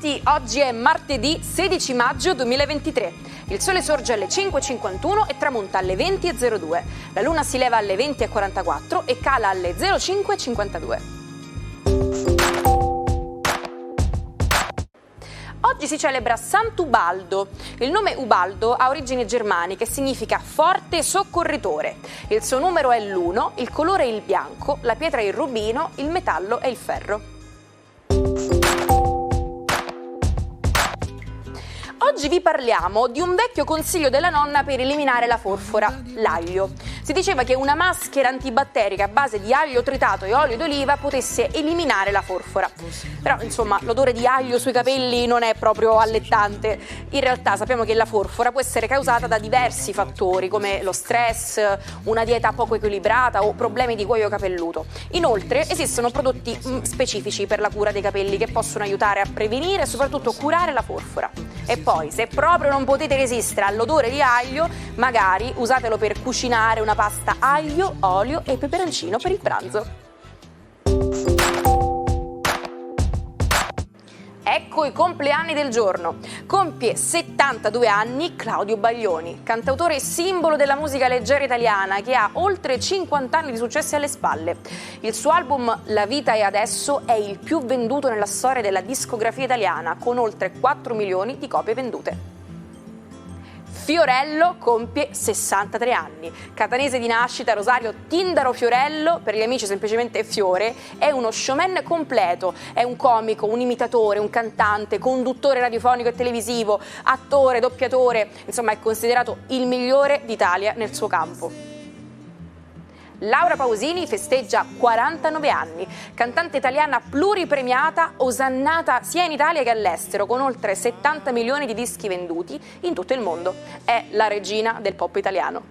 benvenuti. Oggi è martedì 16 maggio 2023. Il sole sorge alle 5:51 e tramonta alle 20:02. La luna si leva alle 20:44 e cala alle 05:52. Oggi si celebra Sant'Ubaldo. Il nome Ubaldo ha origini germaniche e significa forte soccorritore. Il suo numero è l'1, il colore è il bianco, la pietra è il rubino, il metallo è il ferro. Oggi vi parliamo di un vecchio consiglio della nonna per eliminare la forfora, l'aglio. Si diceva che una maschera antibatterica a base di aglio tritato e olio d'oliva potesse eliminare la forfora. Però, insomma, l'odore di aglio sui capelli non è proprio allettante. In realtà sappiamo che la forfora può essere causata da diversi fattori, come lo stress, una dieta poco equilibrata o problemi di cuoio capelluto. Inoltre, esistono prodotti specifici per la cura dei capelli che possono aiutare a prevenire e soprattutto curare la forfora. E poi, se proprio non potete resistere all'odore di aglio, magari usatelo per cucinare una pasta aglio, olio e peperoncino per il pranzo. Ecco i compleanni del giorno. Compie 72 anni Claudio Baglioni, cantautore simbolo della musica leggera italiana che ha oltre 50 anni di successi alle spalle. Il suo album La vita è adesso è il più venduto nella storia della discografia italiana, con oltre 4 milioni di copie vendute. Fiorello compie 63 anni. Catanese di nascita, Rosario Tindaro Fiorello, per gli amici semplicemente Fiore, è uno showman completo, è un comico, un imitatore, un cantante, conduttore radiofonico e televisivo, attore, doppiatore, insomma è considerato il migliore d'Italia nel suo campo. Laura Pausini festeggia 49 anni, cantante italiana pluripremiata, osannata sia in Italia che all'estero, con oltre 70 milioni di dischi venduti in tutto il mondo. È la regina del pop italiano.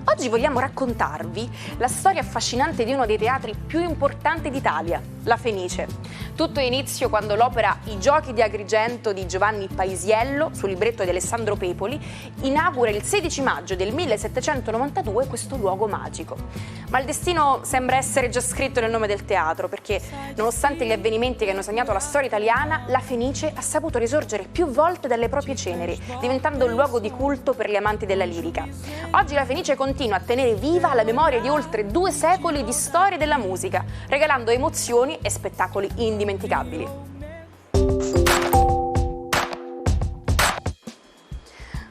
Oggi vogliamo raccontarvi la storia affascinante di uno dei teatri più importanti d'Italia, la Fenice. Tutto inizio quando l'opera I giochi di Agrigento di Giovanni Paisiello, sul libretto di Alessandro Pepoli, inaugura il 16 maggio del 1792 questo luogo magico. Ma il destino sembra essere già scritto nel nome del teatro, perché nonostante gli avvenimenti che hanno segnato la storia italiana, la Fenice ha saputo risorgere più volte dalle proprie ceneri, diventando un luogo di culto per gli amanti della lirica. Oggi la Fenice continua a tenere viva la memoria di oltre 2 secoli di storia della musica, regalando emozioni e spettacoli indimenticabili.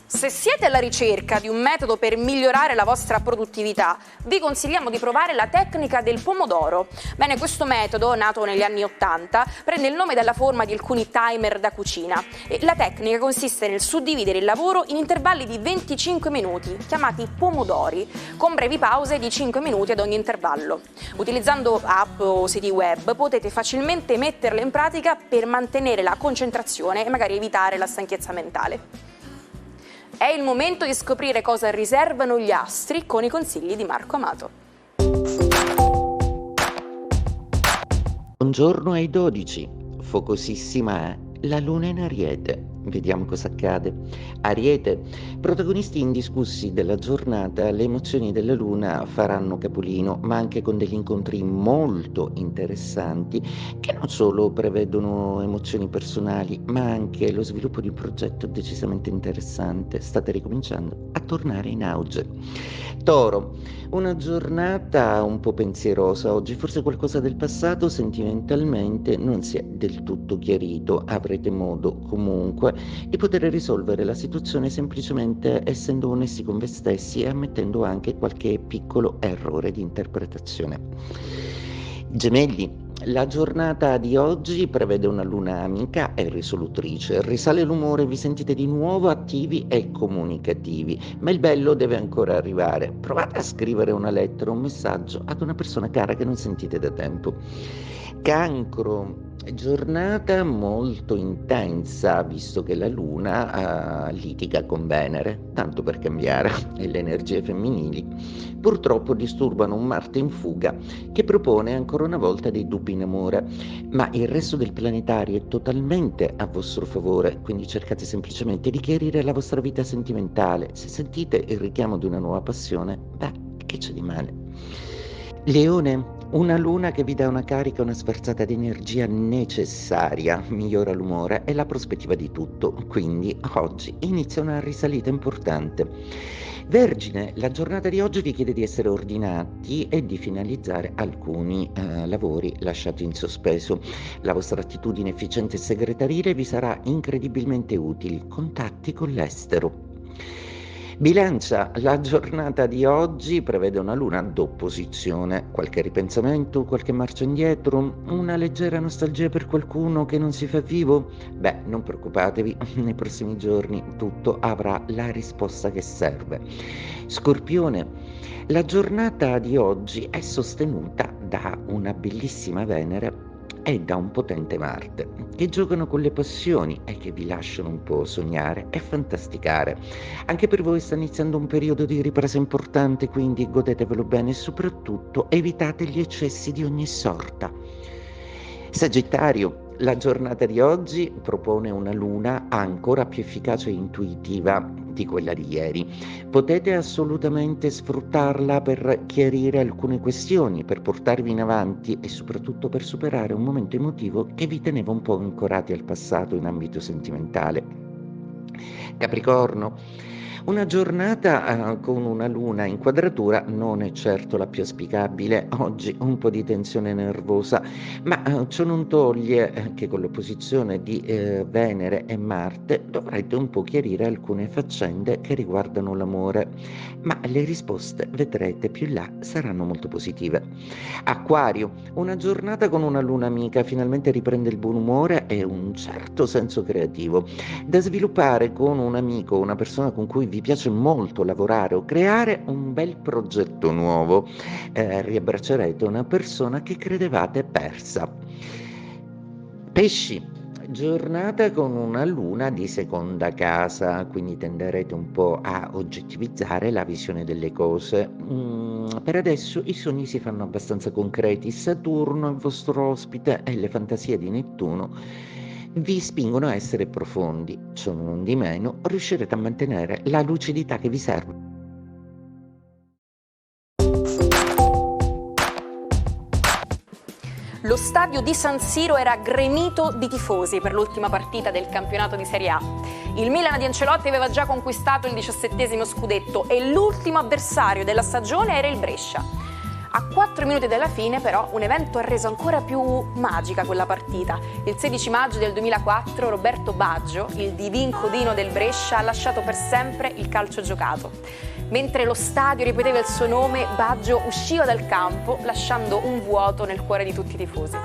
Se siete alla ricerca di un metodo per migliorare la vostra produttività, vi consigliamo di provare la tecnica del pomodoro. Bene, questo metodo, nato negli anni 80, prende il nome dalla forma di alcuni timer da cucina. La tecnica consiste nel suddividere il lavoro in intervalli di 25 minuti, chiamati pomodori, con brevi pause di 5 minuti ad ogni intervallo. Utilizzando app o siti web potete facilmente metterle in pratica per mantenere la concentrazione e magari evitare la stanchezza mentale. È il momento di scoprire cosa riservano gli astri con i consigli di Marco Amato. Buongiorno ai 12, focosissima è la luna in Ariete. Vediamo cosa accade. Ariete, protagonisti indiscussi della giornata, le emozioni della luna faranno capolino, ma anche con degli incontri molto interessanti che non solo prevedono emozioni personali, ma anche lo sviluppo di un progetto decisamente interessante. State ricominciando a tornare in auge. Toro, una giornata un po' pensierosa oggi, forse qualcosa del passato sentimentalmente non si è del tutto chiarito, avrete modo comunque di poter risolvere la situazione semplicemente essendo onesti con voi stessi e ammettendo anche qualche piccolo errore di interpretazione. Gemelli, la giornata di oggi prevede una luna amica e risolutrice, risale l'umore, vi sentite di nuovo attivi e comunicativi, ma il bello deve ancora arrivare. Provate a scrivere una lettera, un messaggio ad una persona cara che non sentite da tempo. Cancro, giornata molto intensa, visto che la luna litiga con Venere, tanto per cambiare, e le energie femminili purtroppo disturbano un Marte in fuga che propone ancora una volta dei dubbi in amore, ma il resto del planetario è totalmente a vostro favore, quindi cercate semplicemente di chiarire la vostra vita sentimentale. Se sentite il richiamo di una nuova passione, beh, che c'è di male? Leone, Una luna che vi dà una carica, una sferzata di energia necessaria, migliora l'umore e la prospettiva di tutto, quindi oggi inizia una risalita importante. Vergine, la giornata di oggi vi chiede di essere ordinati e di finalizzare alcuni lavori lasciati in sospeso. La vostra attitudine efficiente e segretarile vi sarà incredibilmente utile. Contatti con l'estero. Bilancia, la giornata di oggi prevede una luna d'opposizione, qualche ripensamento, qualche marcia indietro, una leggera nostalgia per qualcuno che non si fa vivo? Beh, non preoccupatevi, nei prossimi giorni tutto avrà la risposta che serve. Scorpione, la giornata di oggi è sostenuta da una bellissima Venere e da un potente Marte, che giocano con le passioni e che vi lasciano un po' sognare e fantasticare. Anche per voi sta iniziando un periodo di ripresa importante, quindi godetevelo bene e soprattutto evitate gli eccessi di ogni sorta. Sagittario, la giornata di oggi propone una luna ancora più efficace e intuitiva di quella di ieri. Potete assolutamente sfruttarla per chiarire alcune questioni, per portarvi in avanti e soprattutto per superare un momento emotivo che vi teneva un po' ancorati al passato in ambito sentimentale. Capricorno, una giornata con una luna in quadratura non è certo la più auspicabile. Oggi un po' di tensione nervosa, ma ciò non toglie che con l'opposizione di Venere e Marte dovrete un po' chiarire alcune faccende che riguardano l'amore, ma le risposte, vedrete, più in là saranno molto positive. Acquario, una giornata con una luna amica finalmente riprende il buon umore e un certo senso creativo da sviluppare con un amico, una persona con cui vi piace molto lavorare o creare un bel progetto nuovo. Riabbraccerete una persona che credevate persa. Pesci, giornata con una luna di seconda casa, quindi tenderete un po' a oggettivizzare la visione delle cose. Per adesso i sogni si fanno abbastanza concreti. Saturno, il vostro ospite, e le fantasie di Nettuno vi spingono a essere profondi. Ciò non di meno, riuscirete a mantenere la lucidità che vi serve. Lo stadio di San Siro era gremito di tifosi per l'ultima partita del campionato di Serie A. Il Milan di Ancelotti aveva già conquistato il 17° scudetto e l'ultimo avversario della stagione era il Brescia. A 4 minuti dalla fine, però, un evento ha reso ancora più magica quella partita. Il 16 maggio del 2004 Roberto Baggio, il divin codino del Brescia, ha lasciato per sempre il calcio giocato. Mentre lo stadio ripeteva il suo nome, Baggio usciva dal campo, lasciando un vuoto nel cuore di tutti i tifosi.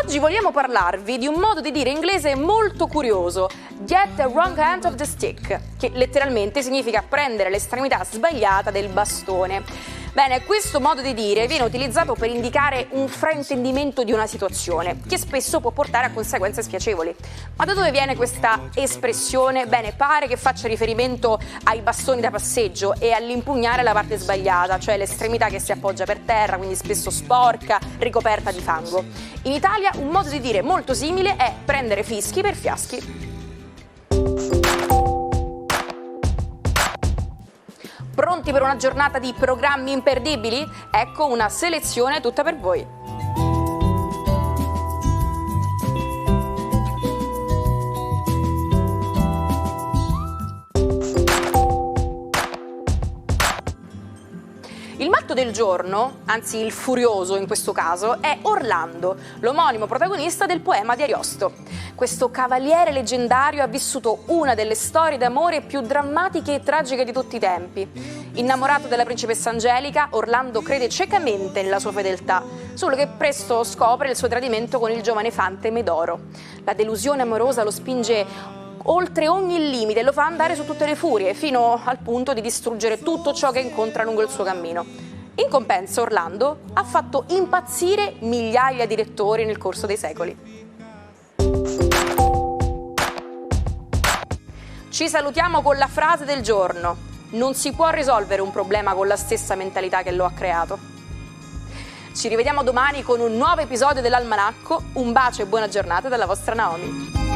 Oggi vogliamo parlarvi di un modo di dire inglese molto curioso, get the wrong end of the stick, che letteralmente significa prendere l'estremità sbagliata del bastone. Bene, questo modo di dire viene utilizzato per indicare un fraintendimento di una situazione, che spesso può portare a conseguenze spiacevoli. Ma da dove viene questa espressione? Bene, pare che faccia riferimento ai bastoni da passeggio e all'impugnare la parte sbagliata, cioè l'estremità che si appoggia per terra, quindi spesso sporca, ricoperta di fango. In Italia un modo di dire molto simile è prendere fischi per fiaschi. Pronti per una giornata di programmi imperdibili? Ecco una selezione tutta per voi. Il matto del giorno, anzi il furioso in questo caso, è Orlando, l'omonimo protagonista del poema di Ariosto. Questo cavaliere leggendario ha vissuto una delle storie d'amore più drammatiche e tragiche di tutti i tempi. Innamorato della principessa Angelica, Orlando crede ciecamente nella sua fedeltà, solo che presto scopre il suo tradimento con il giovane fante Medoro. La delusione amorosa lo spinge oltre ogni limite e lo fa andare su tutte le furie, fino al punto di distruggere tutto ciò che incontra lungo il suo cammino. In compenso, Orlando ha fatto impazzire migliaia di lettori nel corso dei secoli. Ci salutiamo con la frase del giorno: non si può risolvere un problema con la stessa mentalità che lo ha creato. Ci rivediamo domani con un nuovo episodio dell'Almanacco. Un bacio e buona giornata dalla vostra Naomi.